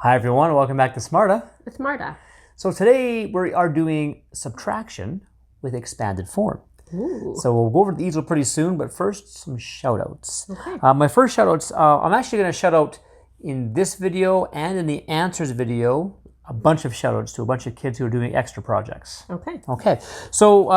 Hi everyone, welcome back to Smarta. It's Marta. So today we are doing subtraction with expanded form. Ooh. So we'll go over the easel pretty soon, but first some shout outs. Okay. My first shout outs, I'm actually going to shout out in this video and in the answers video a bunch of shout outs to a bunch of kids who are doing extra projects. Okay. So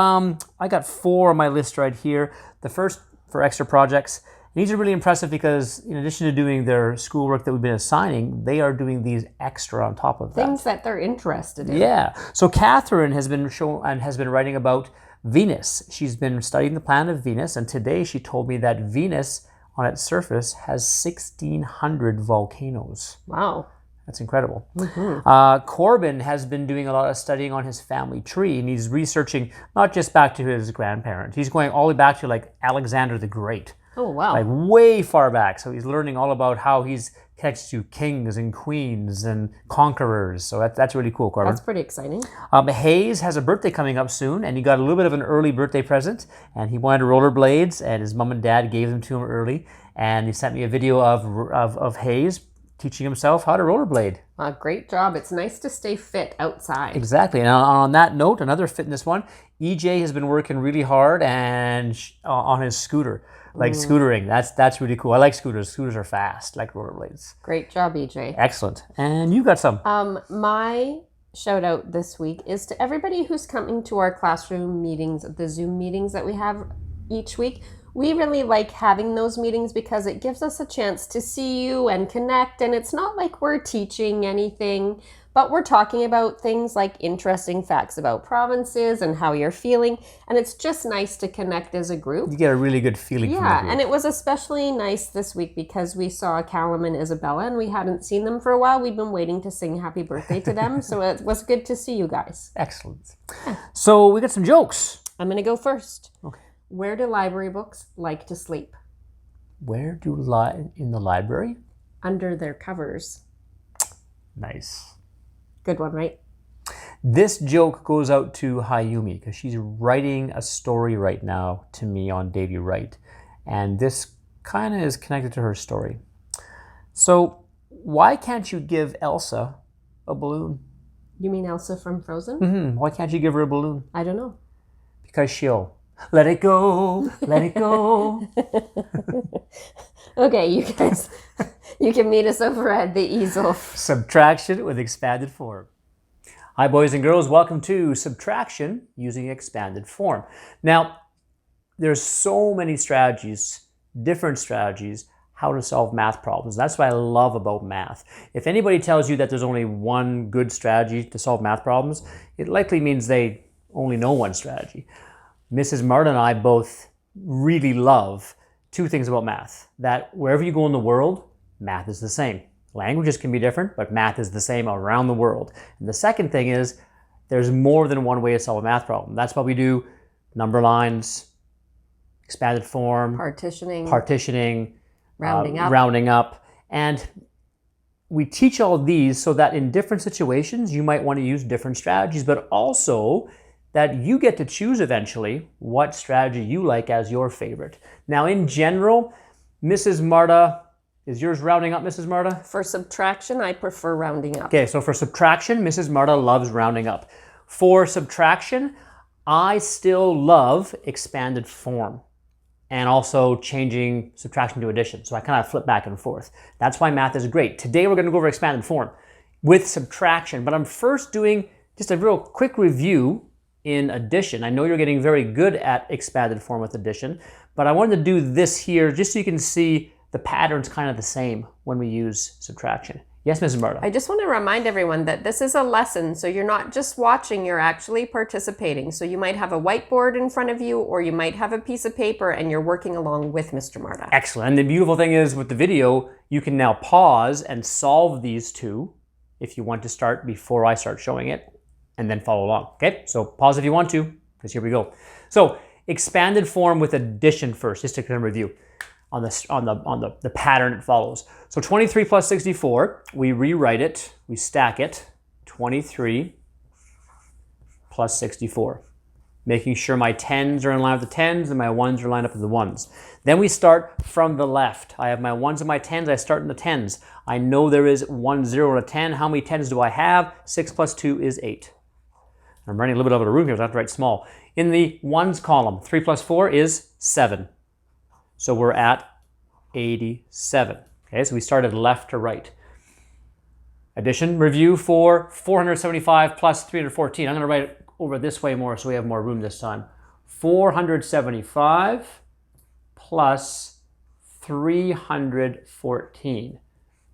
I got 4 on my list right here. The first for extra projects. These are really impressive because in addition to doing their schoolwork that we've been assigning, they are doing these extra on top of that. Things that they're interested in. Yeah. So Catherine has been writing about Venus. She's been studying the planet of Venus, and today she told me that Venus on its surface has 1,600 volcanoes. Wow. That's incredible. Mm-hmm. Corbin has been doing a lot of studying on his family tree, and he's researching not just back to his grandparents. He's going all the way back to like Alexander the Great. Oh, wow. Like way far back. So he's learning all about how he's connected to kings and queens and conquerors. So that's really cool, Corbin. That's pretty exciting. Hayes has a birthday coming up soon, and he got a little bit of an early birthday present, and he wanted rollerblades, and his mom and dad gave them to him early, and he sent me a video of Hayes teaching himself how to rollerblade. Great job. It's nice to stay fit outside. Exactly. And on that note, another fitness one, EJ has been working really hard and on his scooter. Like scootering, that's really cool. I like scooters. Scooters are fast, like rollerblades. Great job, EJ. Excellent. And you got some. My shout out this week is to everybody who's coming to our classroom meetings, the Zoom meetings that we have each week. We really like having those meetings because it gives us a chance to see you and connect. And it's not like we're teaching anything, but we're talking about things like interesting facts about provinces and how you're feeling. And it's just nice to connect as a group. You get a really good feeling from the group. And it was especially nice this week because we saw Callum and Isabella and we hadn't seen them for a while. We'd been waiting to sing happy birthday to them. So it was good to see you guys. Excellent. So we got some jokes. I'm going to go first. Okay. Where do library books like to sleep? Where do in the library? Under their covers. Nice. Good one, right? This joke goes out to Hayumi because she's writing a story right now to me on Davy Wright. And this kind of is connected to her story. So why can't you give Elsa a balloon? You mean Elsa from Frozen? Why can't you give her a balloon? I don't know. Because she'll let it go, let it go. Okay, you guys, you can meet us over at the easel. Subtraction with expanded form. Hi, boys and girls. Welcome to Subtraction using expanded form. Now, there's so many strategies, different strategies, how to solve math problems. That's what I love about math. If anybody tells you that there's only one good strategy to solve math problems, it likely means they only know one strategy. Mrs. Marta and I both really love 2 things about math. That wherever you go in the world, math is the same. Languages can be different, but math is the same around the world. And the second thing is there's more than one way to solve a math problem. That's why we do number lines, expanded form, partitioning, rounding up. And we teach all these so that in different situations, you might want to use different strategies, but also that you get to choose eventually what strategy you like as your favorite. Now, in general, Mrs. Marta, is yours rounding up, Mrs. Marta? For subtraction, I prefer rounding up. Okay, so for subtraction, Mrs. Marta loves rounding up. For subtraction, I still love expanded form and also changing subtraction to addition. So I kind of flip back and forth. That's why math is great. Today, we're going to go over expanded form with subtraction, but I'm first doing just a real quick review in addition. I know you're getting very good at expanded form with addition, but I wanted to do this here just so you can see the pattern's kind of the same when we use subtraction. Yes, Mrs. Marta? I just want to remind everyone that this is a lesson, so you're not just watching, you're actually participating. So you might have a whiteboard in front of you, or you might have a piece of paper and you're working along with Mr. Marta. Excellent. And the beautiful thing is with the video, you can now pause and solve these 2 if you want to start before I start showing it, and then follow along. Okay, so pause if you want to, because here we go. So expanded form with addition first, just to kind of review on the pattern it follows. So 23 plus 64, we rewrite it, we stack it, 23 plus 64. making sure my 10s are in line with the 10s and my 1s are lined up with the 1s. Then we start from the left. I have my 1s and my 10s. I start in the 10s. I know there is 1, 0, and a 10. How many 10s do I have? 6 plus 2 is 8. I'm running a little bit out of the room here, so I have to write small. In the 1s column, 3 plus 4 is 7. So we're at 87. Okay, so we started left to right. Addition, review for 475 plus 314. I'm going to write it over this way more so we have more room this time. 475 plus 314.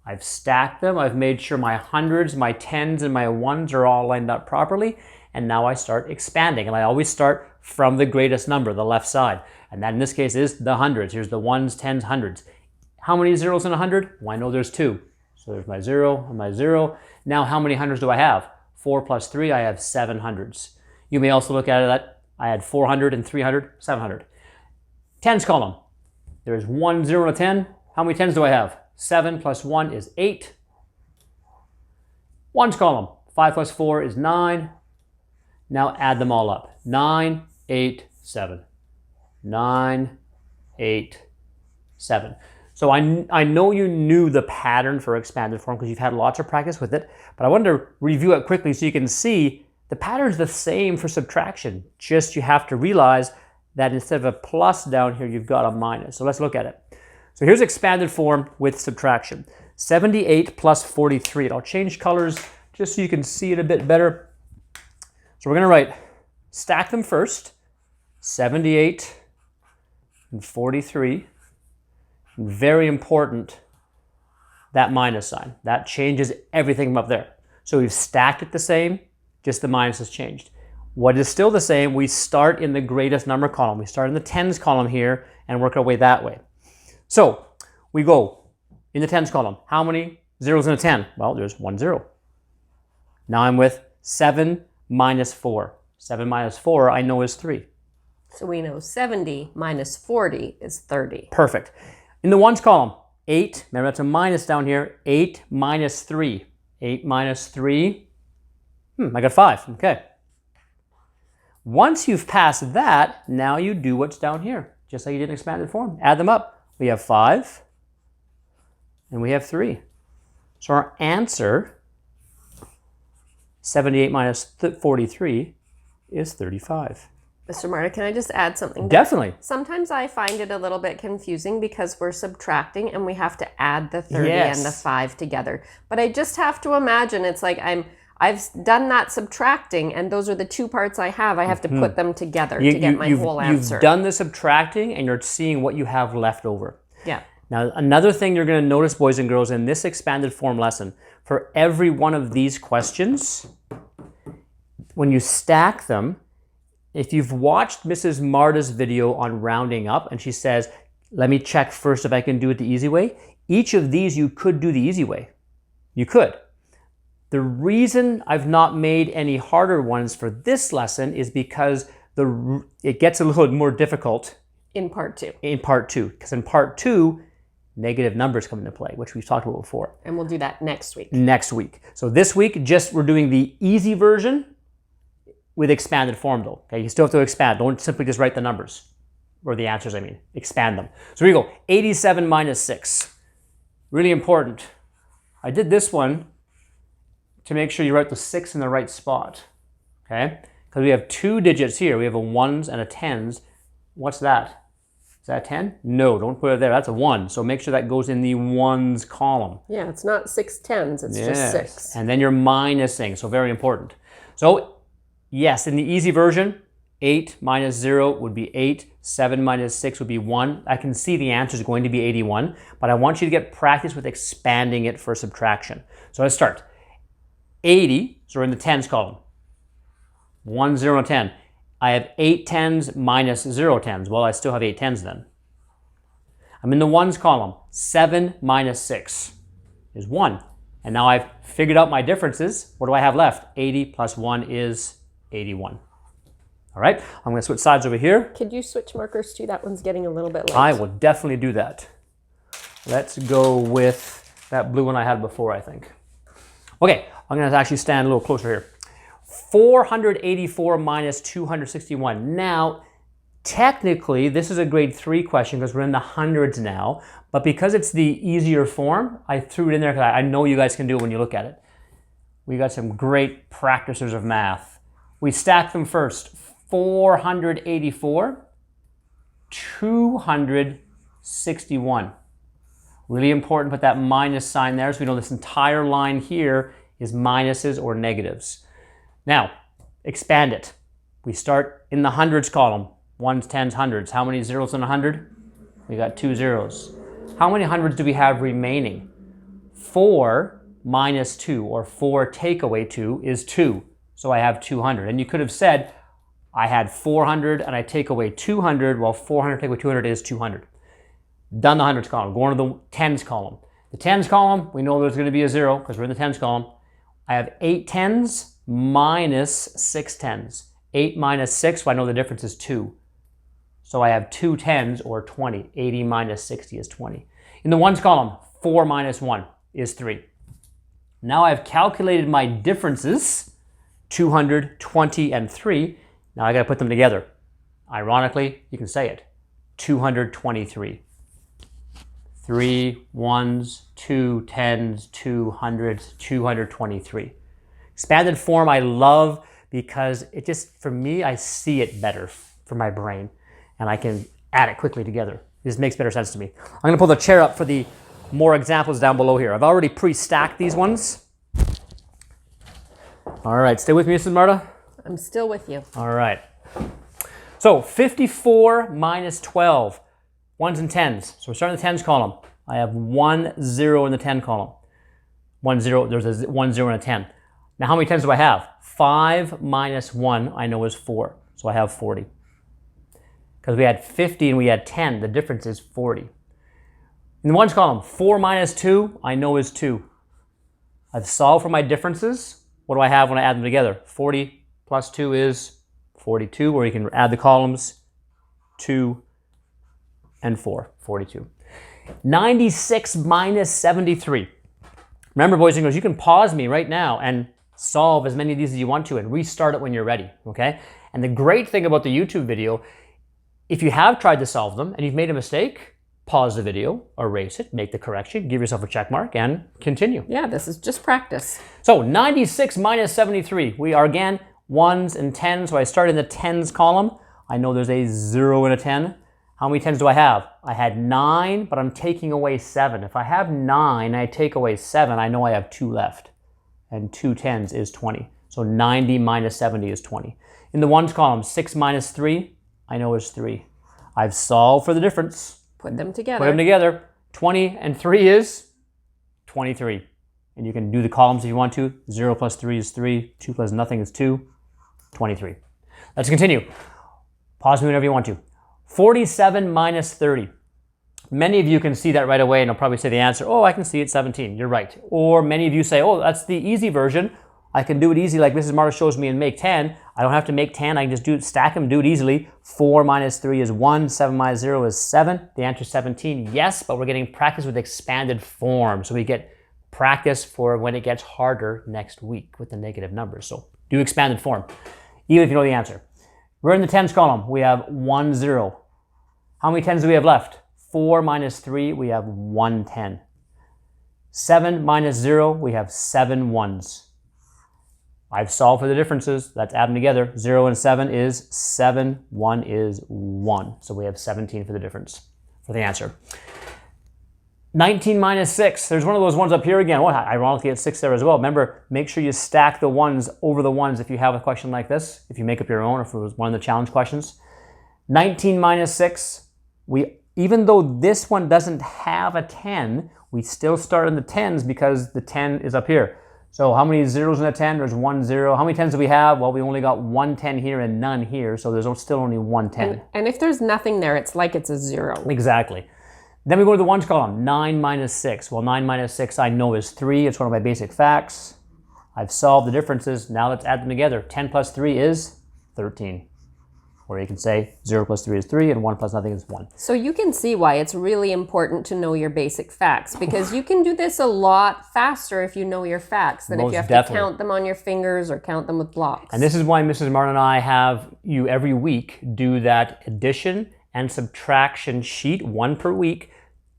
I've stacked them. I've made sure my hundreds, my 10s, and my 1s are all lined up properly. And now I start expanding. And I always start from the greatest number, the left side. And that in this case is the hundreds. Here's the 1s, 10s, hundreds. How many zeros in 100? Well, I know there's 2. So there's my 0 and my 0. Now how many hundreds do I have? 4 plus 3, I have 7 hundreds. You may also look at it that I had 400 and 300, 700. Tens column. There's 1, 0, and a 10. How many 10s do I have? 7 plus 1 is 8. Ones column. 5 plus 4 is 9. Now add them all up. 9, 8, 7. 9, 8, 7. So I know you knew the pattern for expanded form because you've had lots of practice with it, but I wanted to review it quickly so you can see the pattern's the same for subtraction. Just you have to realize that instead of a plus down here, you've got a minus. So let's look at it. So here's expanded form with subtraction. 78 plus 43. And I'll change colors just so you can see it a bit better. So we're going to write, stack them first. 78 and 43. And very important, that minus sign. That changes everything from up there. So we've stacked it the same, just the minus has changed. What is still the same, we start in the greatest number column. We start in the tens column here and work our way that way. So we go in the tens column. How many zeros in a 10? Well, there's 1 0. Now I'm with 7 minus 4. 7 minus 4 I know is 3. So we know 70 minus 40 is 30. Perfect. In the ones column, 8, remember that's a minus down here, 8 minus 3. 8 minus 3, I got 5, okay. Once you've passed that, now you do what's down here, just like you did in expanded form. Add them up. We have 5, and we have 3. So our answer, 78 minus 43, is 35. Mr. Marta, can I just add something? Definitely. Sometimes I find it a little bit confusing because we're subtracting and we have to add the 30 and the 5 together. But I just have to imagine it's like I've done that subtracting and those are the two parts I have. I have to put them together to get my whole answer. You've done the subtracting and you're seeing what you have left over. Yeah. Now, another thing you're going to notice, boys and girls, in this expanded form lesson, for every one of these questions, when you stack them, if you've watched Mrs. Marta's video on rounding up and she says, let me check first if I can do it the easy way, each of these you could do the easy way. You could. The reason I've not made any harder ones for this lesson is because it gets a little more difficult in part 2. In part 2. Because in part 2, negative numbers come into play, which we've talked about before. And we'll do that next week. Next week. So this week, we're doing the easy version with expanded form though. Okay, you still have to expand. Don't simply just write the numbers, or the answers, I mean. Expand them. So here you go. 87 minus 6. Really important. I did this one to make sure you write the 6 in the right spot. Okay? Because we have 2 digits here. We have a 1s and a 10s. What's that? Is that a 10? No, don't put it there. That's a 1. So make sure that goes in the 1s column. Yeah, it's not 6 10s. It's just 6. And then you're minusing. So very important. So yes, in the easy version, 8 minus 0 would be 8. 7 minus 6 would be 1. I can see the answer is going to be 81, but I want you to get practice with expanding it for subtraction. So let's start. 80, so we're in the tens column. 1, 0, and 10. I have 8 tens minus 0 tens. Well, I still have 8 tens then. I'm in the ones column. 7 minus 6 is 1. And now I've figured out my differences. What do I have left? 80 plus 1 is 81. All right, I'm going to switch sides over here. Could you switch markers too? That one's getting a little bit late. I will definitely do that. Let's go with that blue one I had before, I think. Okay, I'm going to actually stand a little closer here. 484 minus 261. Now, technically, this is a grade 3 question because we're in the hundreds now, but because it's the easier form, I threw it in there because I know you guys can do it when you look at it. We got some great practicers of math. We stack them first. 484, 261. Really important, put that minus sign there so we know this entire line here is minuses or negatives. Now, expand it. We start in the hundreds column. Ones, tens, hundreds. How many zeros in 100? We got 2 zeros. How many hundreds do we have remaining? 4 minus 2, or 4 take away 2 is 2. So I have 200. And you could have said, I had 400 and I take away 200. Well, 400 take away 200 is 200. Done the hundreds column. Going to the tens column. The tens column, we know there's going to be a 0 because we're in the tens column. I have 8 tens minus 6 tens. 8 minus 6, well, I know the difference is 2. So I have 2 tens or 20. 80 minus 60 is 20. In the ones column, 4 minus 1 is 3. Now I've calculated my differences, 200, 20, and 3. Now I got to put them together. Ironically, you can say it, 223. 3 ones, 2 tens, 2 hundreds, 223. Expanded form I love because it just, for me, I see it better for my brain and I can add it quickly together. This makes better sense to me. I'm going to pull the chair up for the more examples down below here. I've already pre-stacked these ones. All right, stay with me, Mrs. Marta. I'm still with you. All right. So 54 minus 12, ones and tens. So we're starting the tens column. I have 1 0 in the 10 column. 1 0, there's a 1 0 and a 10. Now how many tens do I have? 5 minus 1 I know is 4. So I have 40. Because we had 50 and we had 10, the difference is 40. In the ones column, 4 minus 2 I know is 2. I've solved for my differences. What do I have when I add them together? 40 plus 2 is 42, or you can add the columns 2 and 4, 42. 96 minus 73. Remember, boys and girls, you can pause me right now and solve as many of these as you want to and restart it when you're ready, okay? And the great thing about the YouTube video, if you have tried to solve them and you've made a mistake, pause the video, erase it, make the correction, give yourself a check mark, and continue. Yeah, this is just practice. So 96 minus 73. We are, again, ones and tens. So I start in the tens column. I know there's a 0 and a 10. How many tens do I have? I had 9, but I'm taking away 7. If I have 9 and I take away 7, I know I have 2 left. And 2 tens is 20. So 90 minus 70 is 20. In the ones column, 6 minus 3, I know is 3. I've solved for the difference. Put them together. Put them together. 20 and 3 is 23. And you can do the columns if you want to. 0 plus 3 is 3. 2 plus nothing is 2. 23. Let's continue. Pause me whenever you want to. 47 minus 30. Many of you can see that right away and you'll probably say the answer, oh, I can see it, 17. You're right. Or many of you say, oh, that's the easy version. I can do it easy like Mrs. Marta shows me and make 10. I don't have to make 10. I can just stack them, do it easily. 4 minus 3 is 1. 7 minus 0 is 7. The answer is 17. Yes, but we're getting practice with expanded form. So we get practice for when it gets harder next week with the negative numbers. So do expanded form, even if you know the answer. We're in the tens column. We have 1 0. How many tens do we have left? 4 minus 3, we have 1 10. 7 minus 0, we have 7 ones. I've solved for the differences. Let's add them together. 0 and 7 is 7. 1 is 1. So we have 17 for the difference, for the answer. 19 minus 6. There's one of those ones up here again. Oh, ironically, it's 6 there as well. Remember, make sure you stack the ones over the ones if you have a question like this, if you make up your own, or if it was one of the challenge questions. 19 minus 6. Even though this one doesn't have a 10, we still start in the tens because the 10 is up here. So how many zeros in a 10? There's 1 0. How many tens do we have? Well, we only got 1 10 here and none here, so there's still only 1 10. And if there's nothing there, it's like it's a 0. Exactly. Then we go to the ones column, 9 minus 6. Well, 9 minus 6 I know is 3. It's one of my basic facts. I've solved the differences. Now let's add them together. 10 plus 3 is 13. Or you can say 0 plus 3 is 3 and 1 plus nothing is 1. So you can see why it's really important to know your basic facts, because you can do this a lot faster if you know your facts than if you have to count them on your fingers or count them with blocks. And this is why Mrs. Martin and I have you every week do that addition and subtraction sheet, 1 per week,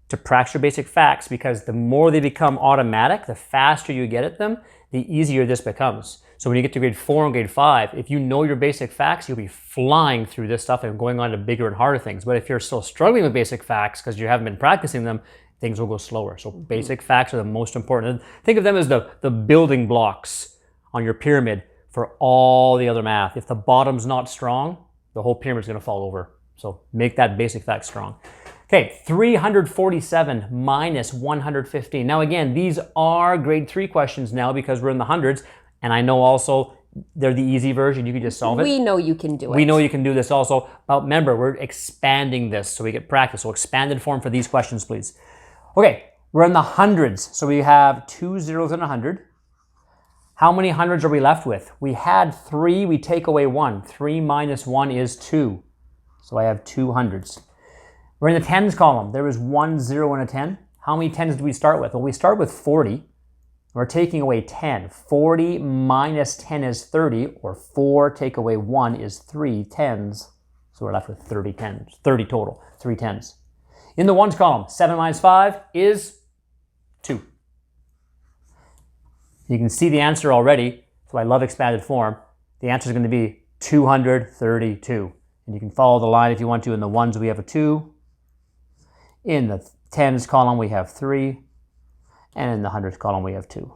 to practice your basic facts, because the more they become automatic, the faster you get at them, the easier this becomes. So when you get to grade 4 and grade 5, if you know your basic facts, you'll be flying through this stuff and going on to bigger and harder things. But if you're still struggling with basic facts because you haven't been practicing them, things will go slower. So basic facts are the most important. Think of them as the building blocks on your pyramid for all the other math. If the bottom's not strong, the whole pyramid's going to fall over. So make that basic fact strong. Okay, 347 minus 115. Now again, these are grade 3 questions now because we're in the hundreds. And I know also they're the easy version. You can just solve it. We know you can do it. We know you can do this also. But remember, we're expanding this so we get practice. So expanded form for these questions, please. Okay, we're in the hundreds. So we have 2 zeros and 100. How many hundreds are we left with? We had 3, we take away 1. 3 minus 1 is 2. So I have 2 hundreds. We're in the tens column. There is 1 0 and a 10. How many tens do we start with? Well, we start with 40. We're taking away 10. 40 minus 10 is 30, or 4 take away 1 is 3 tens. So we're left with 30 tens, 30 total, 3 tens. In the ones column, 7 minus 5 is 2. You can see the answer already, so I love expanded form. The answer is going to be 232. And you can follow the line if you want to. In the ones, we have a 2. In the tens column, we have 3. And in the hundreds column, we have 2.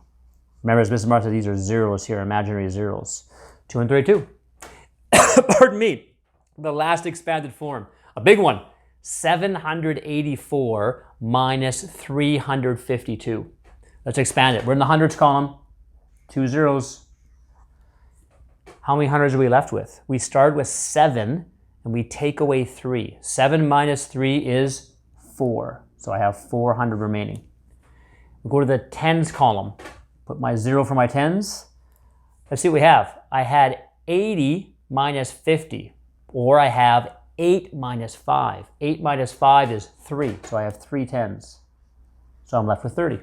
Remember, as Mrs. Martha said, these are zeros here, imaginary zeros. 232. Pardon me. The last expanded form. A big one. 784 minus 352. Let's expand it. We're in the hundreds column. 2 zeros. How many hundreds are we left with? We start with 7, and we take away 3. 7 minus 3 is 4. So I have 400 remaining. Go to the tens column, put my 0 for my tens. Let's see what we have. I had 80 minus 50, or I have 8 minus 5. 8 minus 5 is 3, so I have 3 tens. So I'm left with 30.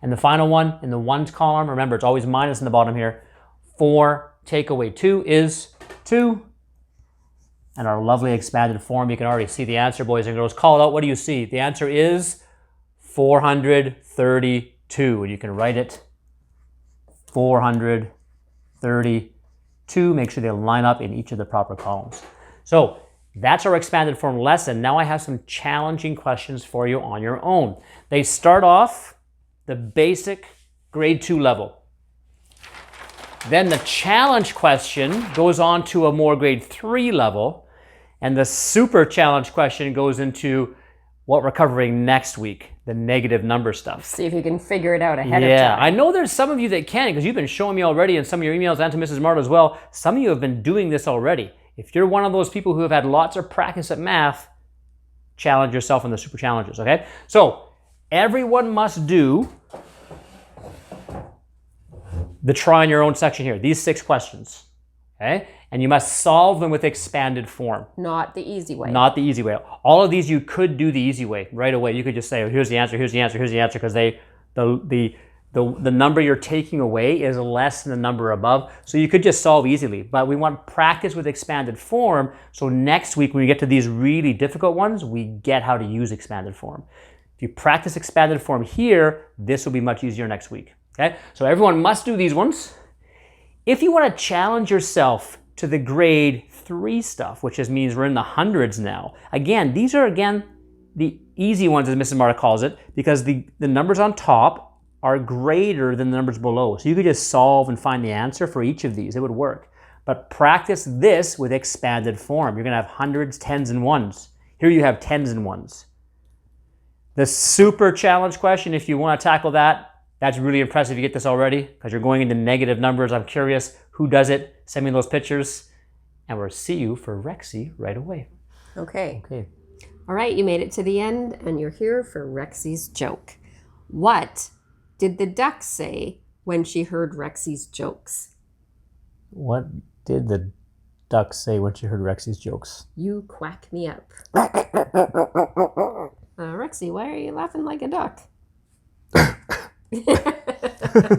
And the final one, in the ones column, remember it's always minus in the bottom here, 4 take away 2 is 2. And our lovely expanded form, you can already see the answer, boys and girls. Call it out, what do you see? The answer is 432, and you can write it 432. Make sure they line up in each of the proper columns. So that's our expanded form lesson. Now I have some challenging questions for you on your own. They start off the basic grade 2 level. Then the challenge question goes on to a more grade 3 level, and the super challenge question goes into what we're covering next week, the negative number stuff. See if you can figure it out ahead of time. Yeah, I know there's some of you that can, because you've been showing me already in some of your emails and to Mrs. Marta as well. Some of you have been doing this already. If you're one of those people who have had lots of practice at math, challenge yourself in the super challenges, okay? So everyone must do the try on your own section here, these 6 questions, okay? And you must solve them with expanded form. Not the easy way. Not the easy way. All of these you could do the easy way right away. You could just say, oh, here's the answer, here's the answer, here's the answer, because the number you're taking away is less than the number above. So you could just solve easily. But we want practice with expanded form, so next week when we get to these really difficult ones, we get how to use expanded form. If you practice expanded form here, this will be much easier next week. Okay? So everyone must do these ones. If you want to challenge yourself to the grade 3 stuff, which just means we're in the hundreds now. Again, these are, the easy ones, as Mrs. Marta calls it, because the numbers on top are greater than the numbers below. So you could just solve and find the answer for each of these. It would work. But practice this with expanded form. You're going to have hundreds, tens, and ones. Here you have tens and ones. The super challenge question, if you want to tackle that, that's really impressive. You get this already because you're going into negative numbers. I'm curious who does it. Send me those pictures, and we'll see you for Rexy right away. Okay. Okay. All right, you made it to the end, and you're here for Rexy's joke. What did the duck say when she heard Rexy's jokes? What did the ducks say when she heard Rexy's jokes? You quack me up. Rexy, why are you laughing like a duck?